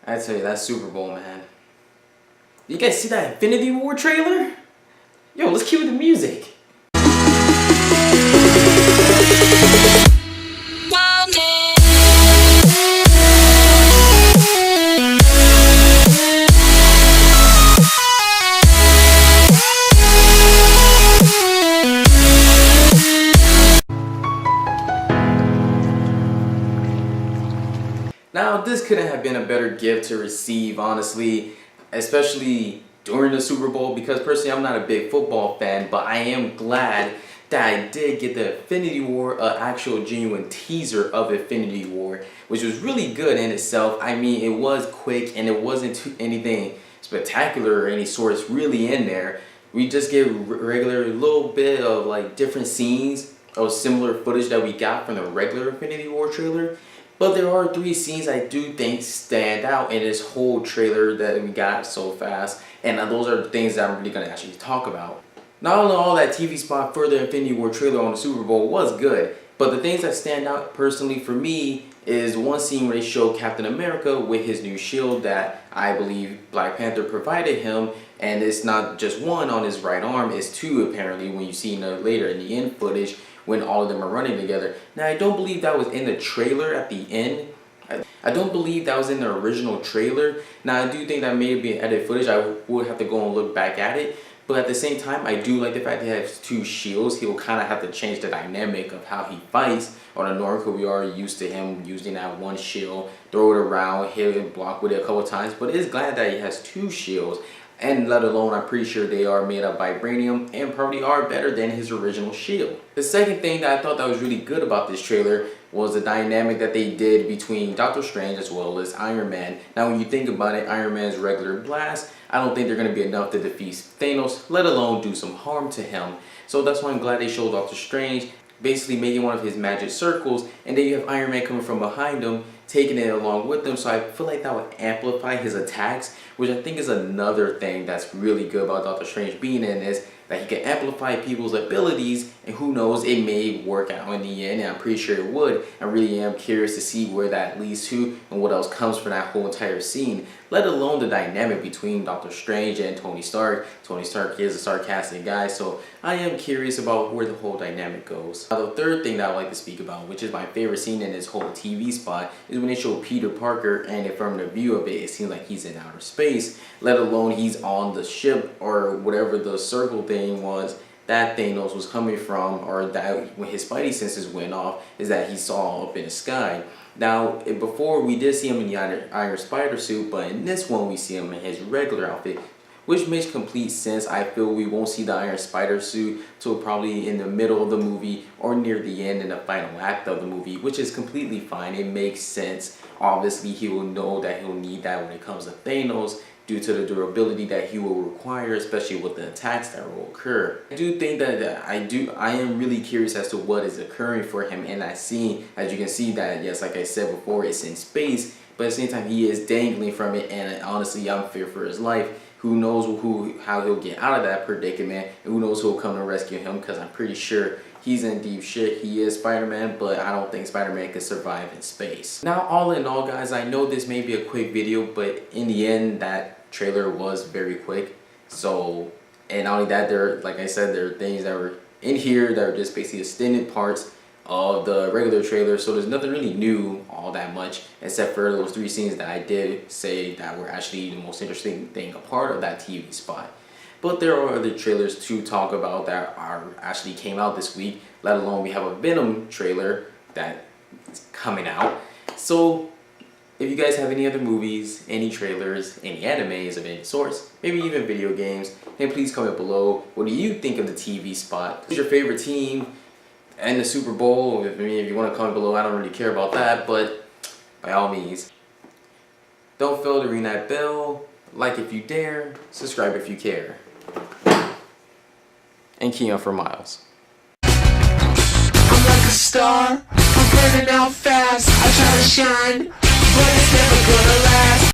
I tell you, that Super Bowl, man. You guys see that Infinity War trailer? Yo, let's cue the music. Now, this couldn't have been a better gift to receive, honestly, especially during the Super Bowl, because personally I'm not a big football fan, but I am glad that I did get the Infinity War, actual genuine teaser of Infinity War, which was really good in itself. I mean, it was quick and it wasn't anything spectacular or any sorts really in there. We just get regular little bit of like different scenes of similar footage that we got from the regular Infinity War trailer. But there are 3 scenes I do think stand out in this whole trailer that we got so fast. And those are the things that I'm really going to actually talk about. Not only all that TV spot for the Infinity War trailer on the Super Bowl was good, but the things that stand out personally for me is one scene where they show Captain America with his new shield that I believe Black Panther provided him. And it's not just one on his right arm, it's 2 apparently when you see later in the end footage when all of them are running together. Now, I don't believe that was in the trailer at the end. I don't believe that was in the original trailer. Now, I do think that may be edited footage. I would have to go and look back at it. But at the same time, I do like the fact that he has 2 shields. He'll kind of have to change the dynamic of how he fights on a norm, because we are used to him using that 1 shield, throw it around, hit and block with it a couple times. But it is glad that he has 2 shields. And let alone, I'm pretty sure they are made of vibranium and probably are better than his original shield. The second thing that I thought that was really good about this trailer was the dynamic that they did between Doctor Strange as well as Iron Man. Now, when you think about it, Iron Man's regular blast, I don't think they're going to be enough to defeat Thanos, let alone do some harm to him. So that's why I'm glad they showed Doctor Strange basically making one of his magic circles, and then you have Iron Man coming from behind him, taking it along with them. So I feel like that would amplify his attacks, which I think is another thing that's really good about Doctor Strange being in this, that he can amplify people's abilities, and who knows, it may work out in the end, and I'm pretty sure it would. I really am curious to see where that leads to and what else comes from that whole entire scene, let alone the dynamic between Doctor Strange and Tony Stark. Tony Stark is a sarcastic guy, so I am curious about where the whole dynamic goes. Now, the third thing that I would like to speak about, which is my favorite scene in this whole TV spot, is when they show Peter Parker, and from the view of it, it seems like he's in outer space, let alone he's on the ship or whatever the circle thing was that Thanos was coming from, or that when his Spidey senses went off, is that he saw up in the sky. Now, before we did see him in the Iron Spider suit, but in this one we see him in his regular outfit, which makes complete sense. I feel we won't see the Iron Spider suit till probably in the middle of the movie or near the end in the final act of the movie, which is completely fine. It makes sense. Obviously, he will know that he'll need that when it comes to Thanos, due to the durability that he will require, especially with the attacks that will occur. I do think that I am really curious as to what is occurring for him in that scene. As you can see that, yes, like I said before, it's in space, but at the same time he is dangling from it, and honestly I'm feared for his life. Who knows how he'll get out of that predicament, and who knows who will come to rescue him, because I'm pretty sure he's in deep shit. He is Spider-Man, but I don't think Spider-Man can survive in space. Now, all in all, guys, I know this may be a quick video, but in the end, that trailer was very quick. So, and not only that, like I said, there are things that were in here that are just basically extended parts of the regular trailer. So there's nothing really new all that much, except for those 3 scenes that I did say that were actually the most interesting thing, a part of that TV spot. But there are other trailers to talk about that actually came out this week, let alone we have a Venom trailer that is coming out. So if you guys have any other movies, any trailers, any animes of any sorts, maybe even video games, then please comment below. What do you think of the TV spot? Who's your favorite team and the Super Bowl? If you want to comment below, I don't really care about that, but by all means, don't fail to ring that bell, like if you dare, subscribe if you care, and key on for Miles. I'm like a star, I'm burning out fast. I try to shine, but it's never gonna last.